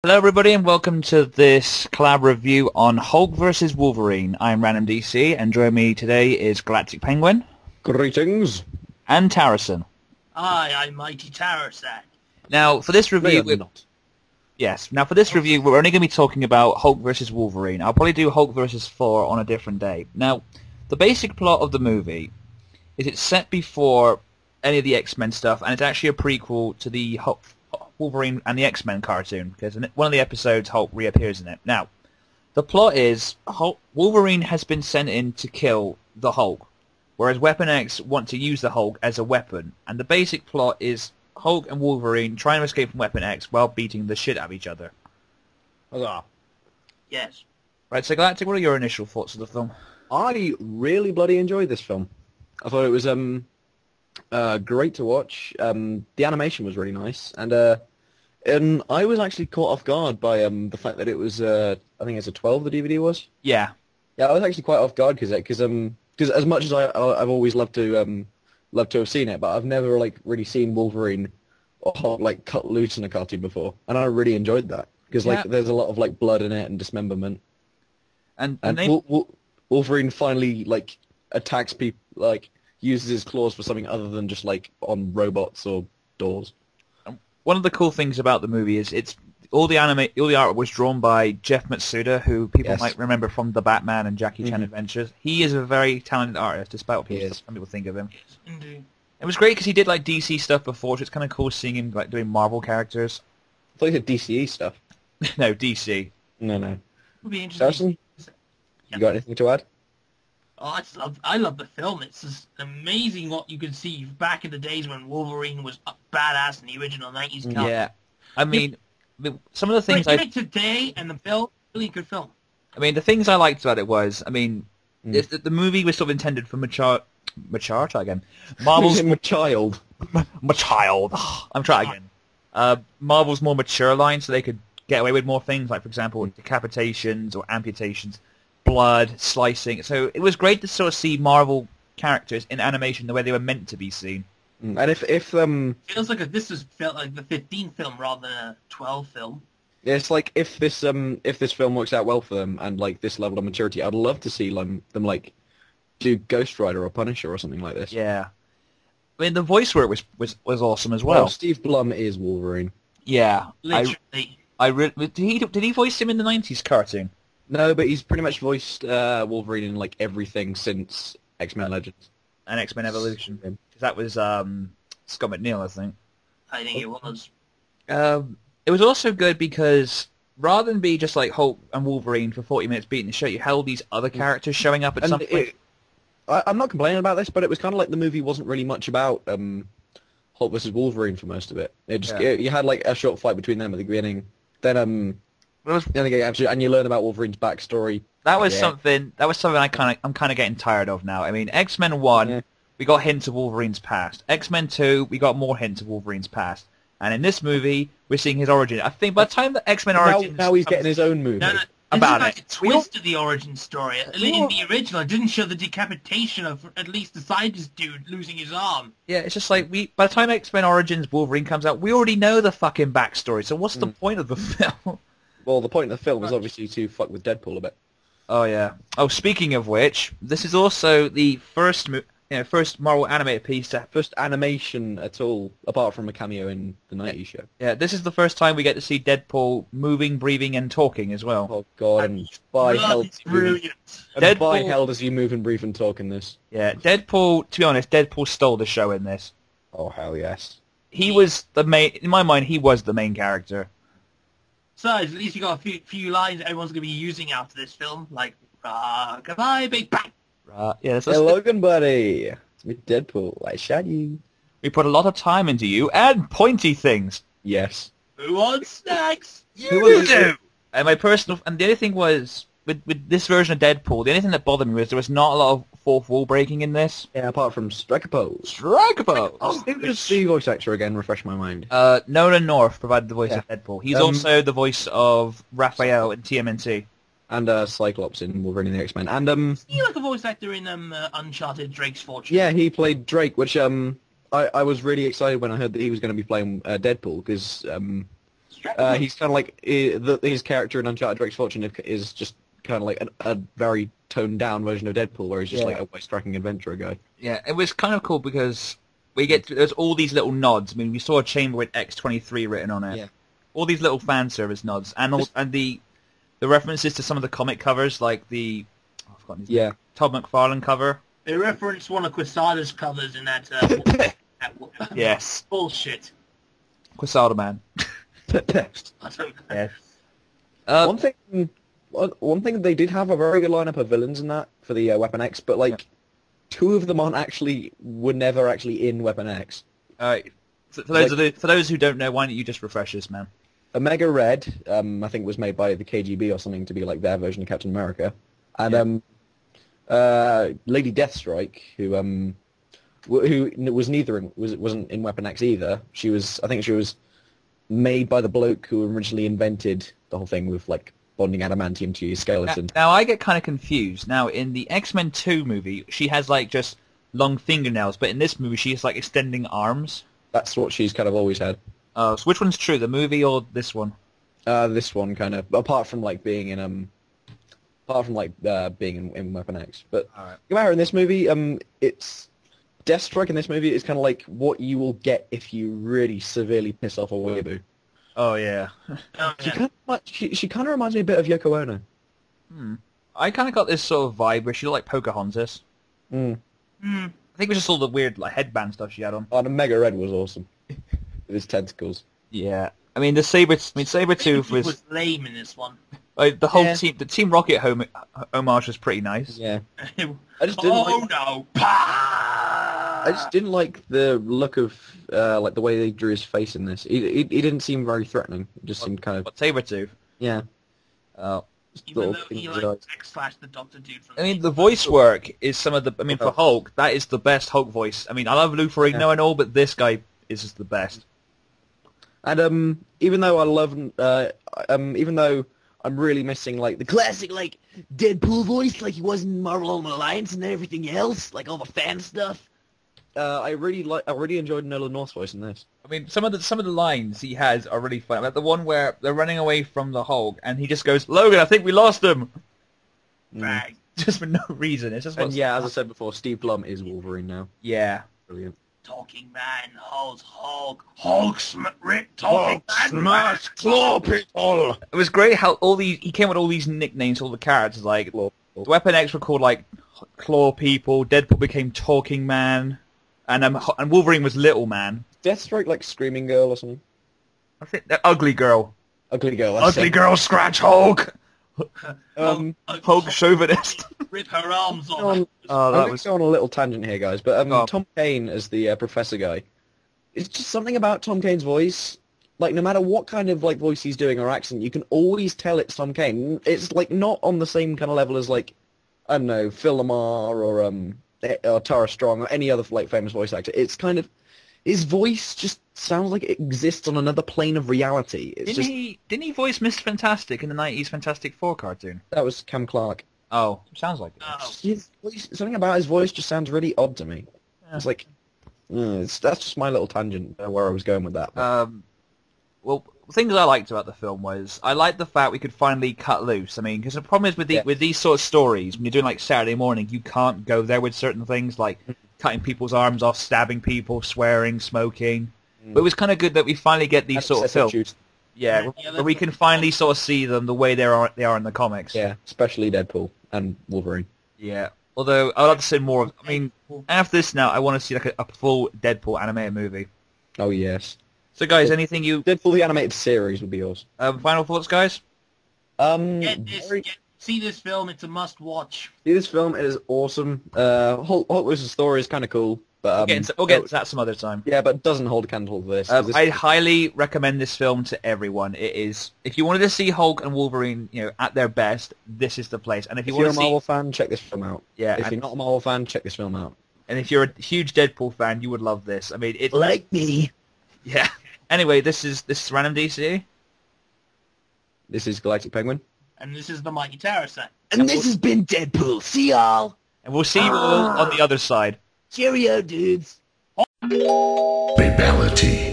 Hello everybody and welcome to this collab review on Hulk vs. Wolverine. I'm Random DC and joining me today is Galactic Penguin. Greetings. And Tarrison. Hi, I'm Mighty Tarasak. Now for this review No, not. Now for this review we're only going to be talking about Hulk vs. Wolverine. I'll probably do Hulk vs. Thor on a different day. Now the basic plot of the movie is it's set before any of the X-Men stuff and it's actually a prequel to the Wolverine and the X-Men cartoon, because in one of the episodes Hulk reappears in it. Now, the plot is Wolverine has been sent in to kill the Hulk, whereas Weapon X want to use the Hulk as a weapon. And the basic plot is Hulk and Wolverine trying to escape from Weapon X while beating the shit out of each other. Huzzah. Yes. Right, so Galactic, what are your initial thoughts of the film? I really bloody enjoyed this film. I thought it was great to watch. The animation was really nice, and I was actually caught off guard by the fact that it was I think it's a 12 the DVD was. Yeah. Yeah, I was actually quite off guard because as much as I've always loved to have seen it, but I've never like really seen Wolverine or Hulk like cut loose in a cartoon before, and I really enjoyed that because like there's a lot of like blood in it and dismemberment, and Wolverine finally like attacks people, like uses his claws for something other than just like on robots or doors. One of the cool things about the movie is it's all the art was drawn by Jeff Matsuda, who people might remember from the Batman and Jackie Chan Adventures. He is a very talented artist, despite what some people think of him. Indeed. It was great because he did like DC stuff before, so it's kind of cool seeing him like doing Marvel characters. I thought you said DCE stuff. No, DC. No. Would be interesting. Saracen, you got anything to add? Oh, I love the film. It's just amazing what you could see back in the days when Wolverine was a badass in the original 90s cartoon. Yeah, I mean, some of the things today and the film, really good film. I mean, the things I liked about it was, I mean, the movie was sort of intended for mature. Try again. Marvel's my child. My child. I'm trying again. Marvel's more mature line, so they could get away with more things, like for example, decapitations or amputations, blood, slicing. So it was great to sort of see Marvel characters in animation the way they were meant to be seen. And if feels like felt like the 15 film rather than a 12 film. Yeah, it's like if this film works out well for them and like this level of maturity, I'd love to see them like do Ghost Rider or Punisher or something like this. Yeah, I mean the voice work was awesome as well. Steve Blum is Wolverine. Yeah, literally. Did he voice him in the 90s cartoon? No, but he's pretty much voiced Wolverine in like everything since X-Men Legends and X-Men Evolution. Because that was Scott McNeil, I think. I think it was. It was also good because rather than be just like Hulk and Wolverine for 40 minutes beating the shit, you had all these other characters showing up at some point. I'm not complaining about this, but it was kind of like the movie wasn't really much about Hulk versus Wolverine for most of it. You had like a short fight between them at the beginning, then and you learn about Wolverine's backstory. That was something I'm kind of getting tired of now. I mean, X-Men 1, we got hints of Wolverine's past. X-Men 2, we got more hints of Wolverine's past. And in this movie, we're seeing his origin. I think by the time the X-Men Origins... Now he's getting his own movie. No, about it. It's a twist of the origin story. In the original, it didn't show the decapitation of at least the scientist dude losing his arm. Yeah, it's just like, by the time X-Men Origins Wolverine comes out, we already know the fucking backstory, so what's the point of the film? Well, the point of the film is obviously to fuck with Deadpool a bit. Oh, yeah. Oh, speaking of which, this is also the first Marvel animated piece, first animation at all, apart from a cameo in the 90s show. Yeah, this is the first time we get to see Deadpool moving, breathing, and talking as well. Oh, God, and by hell does he move and breathe and talk in this. Yeah, Deadpool, to be honest, Deadpool stole the show in this. Oh, hell yes. He was the main, in my mind, he was the main character. So, at least you got a few lines everyone's going to be using after this film, like, goodbye, big bang! Yeah, hey, Logan, buddy! It's me, Deadpool. I shot you. We put a lot of time into you, and pointy things. Yes. Who wants snacks? You do! And my personal... And the only thing was, with this version of Deadpool, the only thing that bothered me was there was not a lot of fourth wall breaking in this. Yeah, apart from Striker Pose. Striker Pose! Who was the voice actor again? Refresh my mind. Nolan North provided the voice of Deadpool. He's also the voice of Raphael in TMNT. And Cyclops in Wolverine and the X-Men. And is he like a voice actor in Uncharted Drake's Fortune? Yeah, he played Drake, which I was really excited when I heard that he was going to be playing Deadpool, because He's kind of like his character in Uncharted Drake's Fortune is just kind of like a very toned down version of Deadpool, where he's just like a striking adventurer guy. Yeah, it was kind of cool because there's all these little nods. I mean, we saw a chamber with X-23 written on it. Yeah. All these little fan service nods, and the references to some of the comic covers, like the I've forgotten his name. Todd McFarlane cover. They referenced one of Quesada's covers in that. Yes. Bullshit. Quesada Man. I don't know. Yes. One thing they did have a very good lineup of villains in that for the Weapon X, but like two of them were never actually in Weapon X. For those who don't know, why don't you just refresh us, man? Omega Red, I think was made by the KGB or something to be like their version of Captain America, and Lady Deathstrike, who wasn't in Weapon X either. I think she was made by the bloke who originally invented the whole thing with like bonding adamantium to your skeleton. Now I get kind of confused. Now in the X-Men 2 movie, she has like just long fingernails, but in this movie she has like extending arms. That's what she's kind of always had. So which one's true, the movie or this one? This one kind of, apart from being in Weapon X. But in this movie, it's Deathstrike in this movie is kind of like what you will get if you really severely piss off a weeaboo. Oh yeah. She kind of reminds me a bit of Yoko Ono. I kind of got this sort of vibe where she looked like Pocahontas. I think it was just all the weird like headband stuff she had on. Oh, the Mega Red was awesome. With his tentacles. Yeah. I mean, Sabretooth was lame in this one. Like, the whole team, the Team Rocket homage was pretty nice. Yeah. I just didn't like the look of like the way they drew his face in this. He didn't seem very threatening. It just seemed kind of Sabretooth. Yeah. Even though he backslash the Doctor dude from. I mean, the voice work is some of the. I mean, for Hulk, that is the best Hulk voice. I mean, I love Lou Ferrigno and all, but this guy is just the best. And even though even though I'm really missing like the classic like Deadpool voice, like he was in Marvel Ultimate Alliance and everything else, like all the fan stuff. I really enjoyed Nolan North's voice in this. I mean, some of the lines he has are really fun. Like the one where they're running away from the Hulk, and he just goes, "Logan, I think we lost him." Right. Just for no reason. It's just. And yeah, as I said before, Steve Blum is Wolverine now. Yeah. Brilliant. Talking man, Hulk smash claw people. It was great how he came with all these nicknames, all the characters. Like Weapon X were called like Claw People. Deadpool became Talking Man, and Wolverine was Little Man. Deathstrike like Screaming Girl or something. I think Ugly Girl. Ugly Girl. Ugly Girl, Scratch Hulk. Hulk chauvinist. Rip her arms off. I'm going to go on a little tangent here, guys, but Tom Kane as the professor guy, it's just something about Tom Kane's voice. Like, no matter what kind of like voice he's doing or accent, you can always tell it's Tom Kane. It's like not on the same kind of level as like, I don't know, Phil Lamar or Tara Strong or any other like famous voice actor. It's kind of his voice just sounds like it exists on another plane of reality. Didn't he voice Mr. Fantastic in the 90s Fantastic Four cartoon? That was Cam Clarke. Oh, sounds like it. His voice, something about his voice just sounds really odd to me. Yeah. It's like, that's just my little tangent where I was going with that. Well, things I liked about the film was I liked the fact we could finally cut loose. I mean, because the problem is with these sort of stories, when you're doing like Saturday morning, you can't go there with certain things like cutting people's arms off, stabbing people, swearing, smoking. But it was kind of good that we finally get these sort of films. Yeah, but we can finally sort of see them the way they are in the comics. Yeah, especially Deadpool and Wolverine. Yeah, although I'd like to see more of. I mean, after this now, I want to see like a full Deadpool animated movie. Oh yes. So guys, anything you Deadpool the animated series would be yours. Final thoughts, guys? See this film; it's a must-watch. See this film; it is awesome. Hulk vs. Thor is kind of cool, but we'll get to that some other time. Yeah, but it doesn't hold a candle to this. I highly recommend this film to everyone. It is, if you wanted to see Hulk and Wolverine, at their best, this is the place. And if you're a Marvel fan, check this film out. Yeah. If you're not a Marvel fan, check this film out. And if you're a huge Deadpool fan, you would love this. I mean, it's like me. Yeah. Anyway, this is Random DC. This is Galactic Penguin. And this is the Mighty Terrorset. And this has been Deadpool. See y'all. And we'll see you all on the other side. Cheerio, dudes. Fatality.